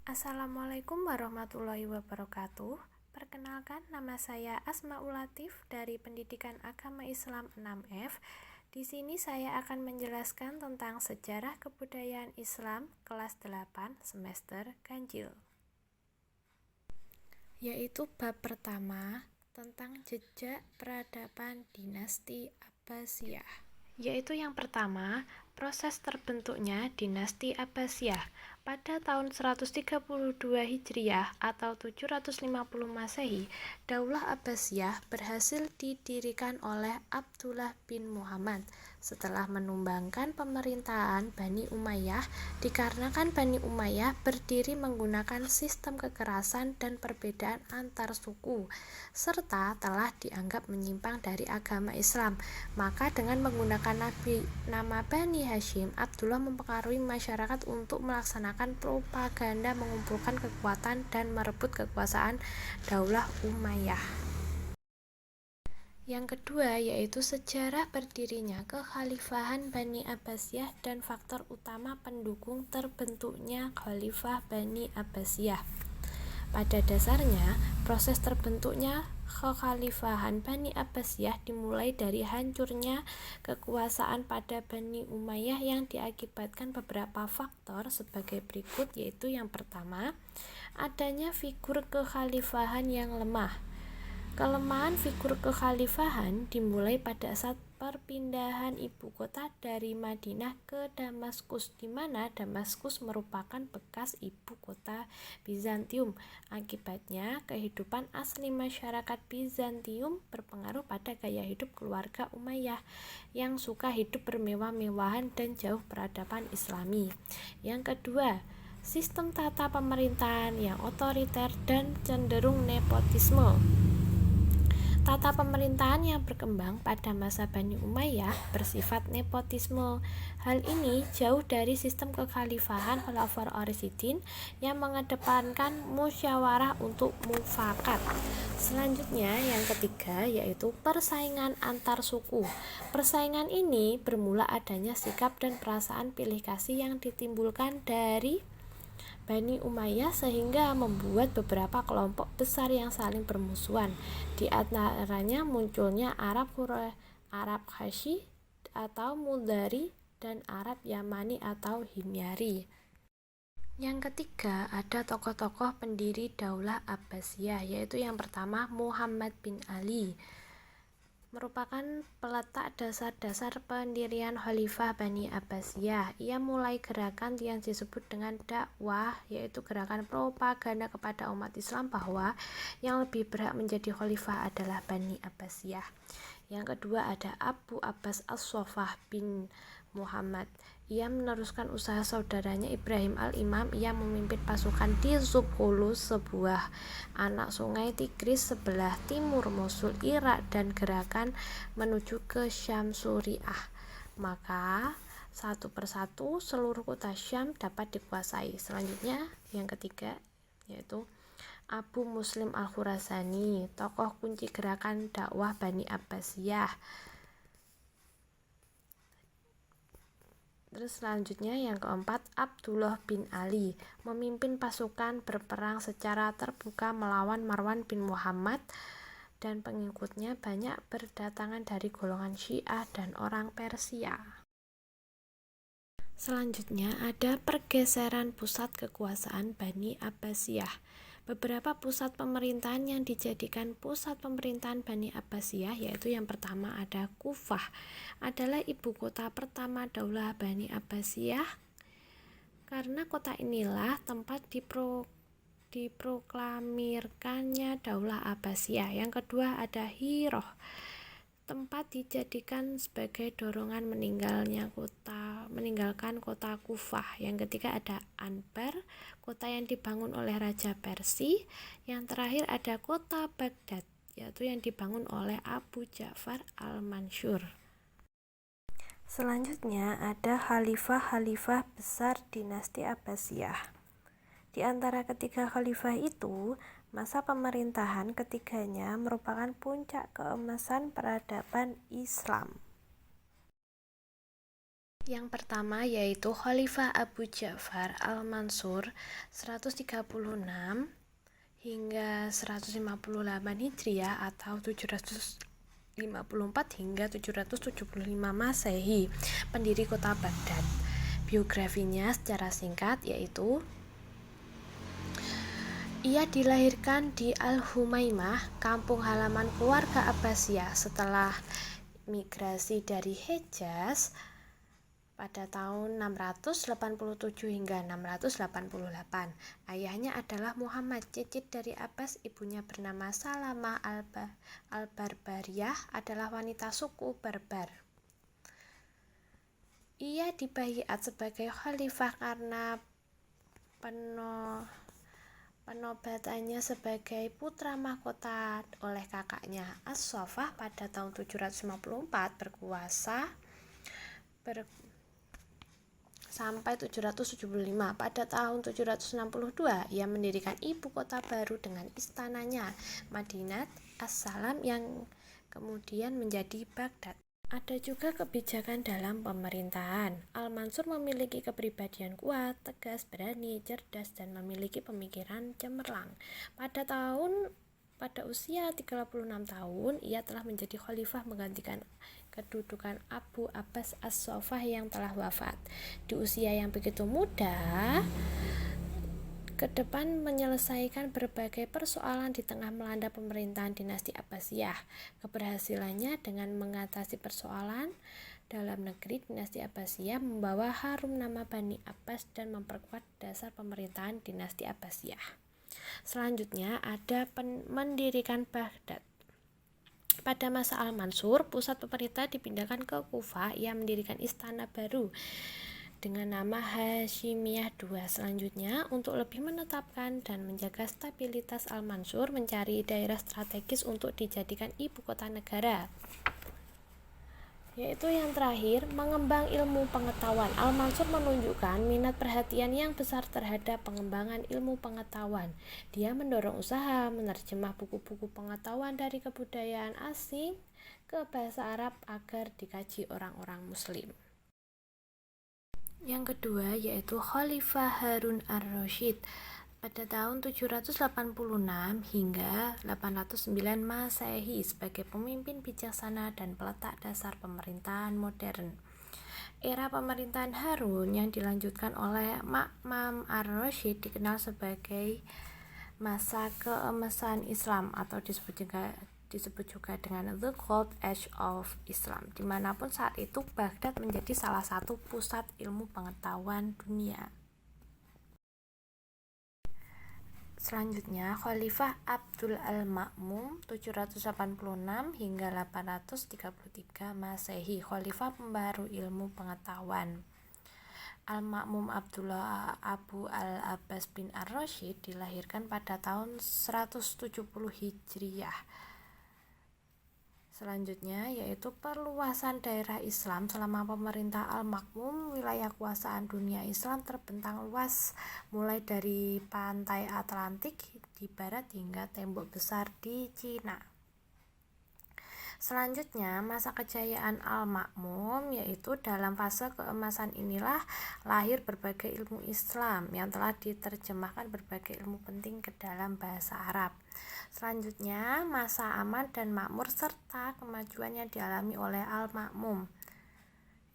Assalamualaikum warahmatullahi wabarakatuh. Perkenalkan, nama saya Asmaul Latif dari Pendidikan Agama Islam 6F. Di sini saya akan menjelaskan tentang sejarah kebudayaan Islam kelas 8 semester Ganjil. Yaitu bab pertama tentang jejak peradaban dinasti Abbasiyah. Yaitu yang pertama, proses terbentuknya dinasti Abbasiyah. Pada tahun 132 Hijriah atau 750 Masehi, Daulah Abbasiyah berhasil didirikan oleh Abdullah bin Muhammad setelah menumbangkan pemerintahan Bani Umayyah, dikarenakan Bani Umayyah berdiri menggunakan sistem kekerasan dan perbedaan antar suku, serta telah dianggap menyimpang dari agama Islam. Maka dengan menggunakan nama Bani Hashim, Abdullah mempengaruhi masyarakat untuk melaksanakan propaganda mengumpulkan kekuatan dan merebut kekuasaan Daulah Umayyah. Yang kedua yaitu sejarah berdirinya kekhalifahan Bani Abbasiyah dan faktor utama pendukung terbentuknya Khalifah Bani Abbasiyah. Pada dasarnya, proses terbentuknya kekhalifahan Bani Abbasiyah dimulai dari hancurnya kekuasaan pada Bani Umayyah yang diakibatkan beberapa faktor sebagai berikut, yaitu yang pertama, adanya figur kekhalifahan yang lemah. Kelemahan figur kekhalifahan dimulai pada saat perpindahan ibu kota dari Madinah ke Damaskus, di mana Damaskus merupakan bekas ibu kota Bizantium. Akibatnya, kehidupan asli masyarakat Bizantium berpengaruh pada gaya hidup keluarga Umayyah yang suka hidup bermewah-mewahan dan jauh peradaban Islami. Yang kedua, sistem tata pemerintahan yang otoriter dan cenderung nepotisme. Tata pemerintahan yang berkembang pada masa Bani Umayyah bersifat nepotisme. Hal ini jauh dari sistem kekhalifahan Khulafaur Rasyidin yang mengedepankan musyawarah untuk mufakat. Selanjutnya yang ketiga yaitu persaingan antar suku. Persaingan ini bermula adanya sikap dan perasaan pilih kasih yang ditimbulkan dari Bani Umayyah sehingga membuat beberapa kelompok besar yang saling bermusuhan. Di antaranya munculnya Arab Hashi atau Mudari dan Arab Yamani atau Himyari. Yang ketiga, ada tokoh-tokoh pendiri Daulah Abbasiyah, yaitu yang pertama Muhammad bin Ali, merupakan peletak dasar-dasar pendirian Khalifah Bani Abbasiyah. Ia mulai gerakan yang disebut dengan dakwah, yaitu gerakan propaganda kepada umat Islam bahwa yang lebih berhak menjadi khalifah adalah Bani Abbasiyah. Yang kedua ada Abu Abbas As-Soffah bin Muhammad. Ia meneruskan usaha saudaranya Ibrahim al-Imam. Ia memimpin pasukan di Zubhulus, sebuah anak sungai Tigris sebelah timur Mosul, Irak, dan gerakan menuju ke Syam Suriah. Maka satu persatu seluruh kota Syam dapat dikuasai. Selanjutnya yang ketiga yaitu Abu Muslim al-Khurasani, tokoh kunci gerakan dakwah Bani Abbasiyah. Terus selanjutnya yang keempat, Abdullah bin Ali, memimpin pasukan berperang secara terbuka melawan Marwan bin Muhammad dan pengikutnya banyak berdatangan dari golongan Syiah dan orang Persia. Selanjutnya ada pergeseran pusat kekuasaan Bani Abbasiyah. Beberapa pusat pemerintahan yang dijadikan pusat pemerintahan Bani Abbasiyah yaitu yang pertama ada Kufah, adalah ibu kota pertama Daulah Bani Abbasiyah karena kota inilah tempat diproklamirkannya Daulah Abbasiyah. Yang kedua ada Hiroh, tempat dijadikan sebagai dorongan meninggalkan kota Kufah. Yang ketiga ada Anbar, kota yang dibangun oleh Raja Persia. Yang terakhir ada kota Baghdad, yaitu yang dibangun oleh Abu Ja'far al-Mansur. Selanjutnya ada khalifah-khalifah besar dinasti Abbasiyah. Di antara ketiga khalifah itu, masa pemerintahan ketiganya merupakan puncak keemasan peradaban Islam. Yang pertama yaitu Khalifah Abu Ja'far Al-Mansur 136 hingga 158 Hijriah atau 754 hingga 775 Masehi, pendiri kota Baghdad. Biografinya secara singkat yaitu ia dilahirkan di Al-Humaimah, kampung halaman keluarga Abbasiyah setelah migrasi dari Hejaz pada tahun 687 hingga 688. Ayahnya adalah Muhammad, cicit dari Abbas. Ibunya bernama Salamah Al-Barbariyah, adalah wanita suku Barbar. Ia dibaiat sebagai khalifah karena penobatannya sebagai putra mahkota oleh kakaknya As-Saffah pada tahun 754, berkuasa sampai 775. Pada tahun 762 ia mendirikan ibu kota baru dengan istananya Madinat As-Salam yang kemudian menjadi Baghdad. Ada juga kebijakan dalam pemerintahan. Al-Mansur memiliki kepribadian kuat, tegas, berani, cerdas, dan memiliki pemikiran cemerlang. Pada usia 36 tahun, ia telah menjadi khalifah menggantikan kedudukan Abu Abbas As-Saffah yang telah wafat. Di usia yang begitu muda, ke depan menyelesaikan berbagai persoalan di tengah melanda pemerintahan dinasti Abbasiyah. Keberhasilannya dengan mengatasi persoalan dalam negeri dinasti Abbasiyah membawa harum nama Bani Abbas dan memperkuat dasar pemerintahan dinasti Abbasiyah. Selanjutnya ada mendirikan Baghdad. Pada masa Al-Mansur, pusat pemerintah dipindahkan ke Kufah. Ia mendirikan istana baru dengan nama Hashimiyah II. Selanjutnya, untuk lebih menetapkan dan menjaga stabilitas, Al-Mansur mencari daerah strategis untuk dijadikan ibu kota negara. Yaitu yang terakhir, mengembang ilmu pengetahuan. Al-Mansur menunjukkan minat perhatian yang besar terhadap pengembangan ilmu pengetahuan. Dia mendorong usaha menerjemah buku-buku pengetahuan dari kebudayaan asing ke bahasa Arab agar dikaji orang-orang Muslim. Yang kedua yaitu Khalifah Harun ar-Rasyid pada tahun 786 hingga 809 Masehi sebagai pemimpin bijaksana dan peletak dasar pemerintahan modern. Era pemerintahan Harun yang dilanjutkan oleh Ma'mum ar-Rasyid dikenal sebagai masa keemasan Islam atau disebut juga dengan The Gold Age of Islam. Dimanapun saat itu Baghdad menjadi salah satu pusat ilmu pengetahuan dunia. Selanjutnya Khalifah Abdul Al-Ma'mum 786 hingga 833 Masehi, khalifah pembaru ilmu pengetahuan. Al-Ma'mum Abdullah Abu Al-Abbas bin Ar-Rasyid dilahirkan pada tahun 170 Hijriah. Selanjutnya yaitu perluasan daerah Islam. Selama pemerintah Al-Ma'mum, wilayah kuasaan dunia Islam terbentang luas mulai dari pantai Atlantik di barat hingga tembok besar di Cina. Selanjutnya masa kejayaan Al-Ma'mum, yaitu dalam fase keemasan inilah lahir berbagai ilmu Islam yang telah diterjemahkan berbagai ilmu penting ke dalam bahasa Arab. Selanjutnya masa aman dan makmur serta kemajuan yang dialami oleh Al-Ma'mum.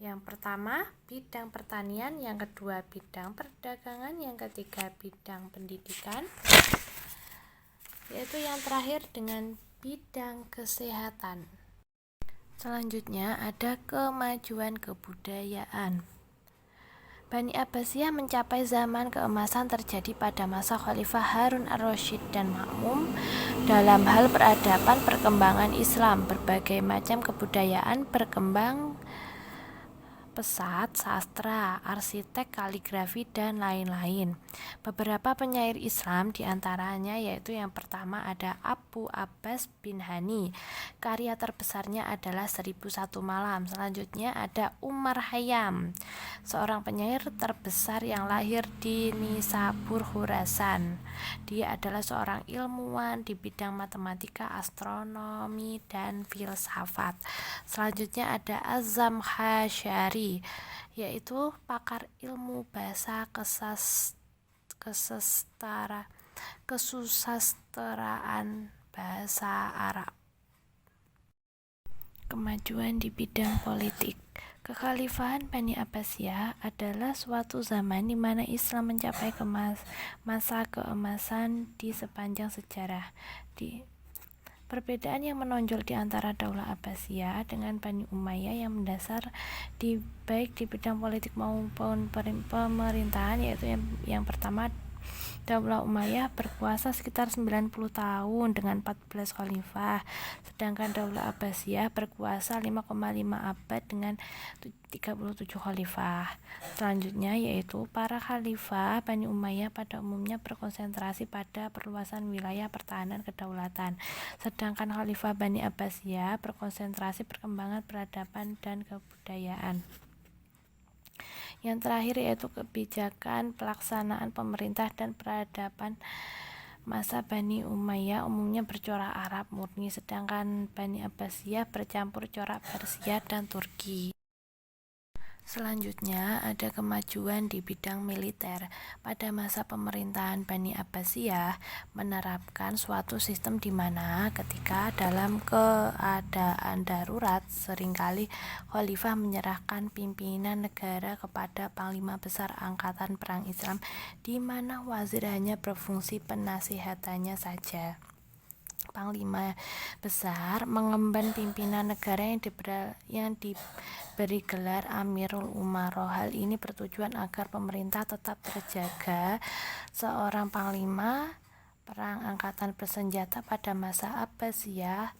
Yang pertama bidang pertanian, yang kedua bidang perdagangan, yang ketiga bidang pendidikan, yaitu yang terakhir dengan bidang kesehatan. Selanjutnya ada kemajuan kebudayaan. Bani Abbasiyah mencapai zaman keemasan terjadi pada masa Khalifah Harun ar-Rasyid dan Ma'mum dalam hal peradaban, perkembangan Islam. Berbagai macam kebudayaan berkembang pesat, sastra, arsitek, kaligrafi, dan lain-lain. Beberapa penyair Islam diantaranya yaitu yang pertama ada Abu Abbas bin Hani. Karya terbesarnya adalah 1001 Malam. Selanjutnya ada Umar Khayyam, seorang penyair terbesar yang lahir di Nisabur, Khurasan. Dia adalah seorang ilmuwan di bidang matematika, astronomi, dan filsafat. Selanjutnya ada Azam Khasyari. Al-Bukhari, yaitu pakar ilmu bahasa kesusasteraan bahasa Arab. Kemajuan di bidang politik. Kekhalifahan Bani Abbasiyah adalah suatu zaman di mana Islam mencapai masa keemasan di sepanjang sejarah. Perbedaan yang menonjol di antara Daulah Abbasiyah dengan Bani Umayyah yang mendasar baik di bidang politik maupun pemerintahan, yaitu yang pertama, Daulah Umayyah berkuasa sekitar 90 tahun dengan 14 khalifah, sedangkan Daulah Abbasiyah berkuasa 5,5 abad dengan 37 khalifah. Selanjutnya yaitu para khalifah Bani Umayyah pada umumnya berkonsentrasi pada perluasan wilayah pertahanan kedaulatan, sedangkan khalifah Bani Abbasiyah berkonsentrasi perkembangan peradaban dan kebudayaan. Yang terakhir yaitu kebijakan pelaksanaan pemerintah dan peradaban. Masa Bani Umayyah umumnya bercorak Arab murni, sedangkan Bani Abbasiyah bercampur corak Persia dan Turki. Selanjutnya ada kemajuan di bidang militer. Pada masa pemerintahan Bani Abbasiyah menerapkan suatu sistem di mana ketika dalam keadaan darurat seringkali khalifah menyerahkan pimpinan negara kepada panglima besar angkatan perang Islam, di mana wazir hanya berfungsi penasihatannya saja. Panglima besar mengemban pimpinan negara yang diberi gelar Amirul Umaroh. Hal ini bertujuan agar pemerintah tetap terjaga. Seorang panglima perang angkatan bersenjata pada masa Abbasiyah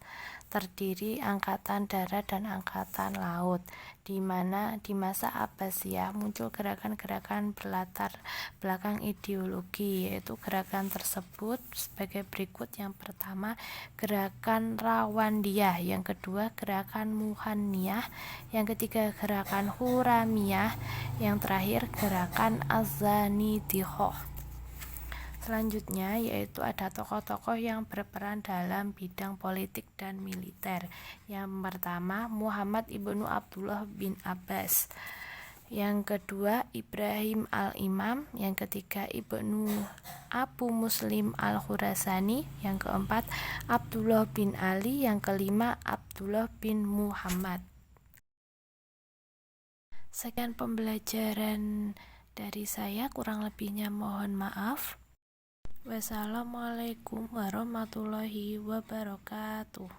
terdiri angkatan darat dan angkatan laut, di mana di masa Abbasiyah muncul gerakan-gerakan berlatar belakang ideologi, yaitu gerakan tersebut sebagai berikut. Yang pertama, gerakan Rawandiyah, yang kedua gerakan Muhanniyah, yang ketiga gerakan Huramiyah, yang terakhir gerakan Azanidiyah. Selanjutnya yaitu ada tokoh-tokoh yang berperan dalam bidang politik dan militer. Yang pertama, Muhammad ibnu Abdullah bin Abbas, yang kedua Ibrahim al-Imam, yang ketiga Ibnu Abu Muslim al-Khurasani, yang keempat Abdullah bin Ali, yang kelima Abdullah bin Muhammad. Sekian pembelajaran dari saya, kurang lebihnya mohon maaf. Wassalamualaikum warahmatullahi wabarakatuh.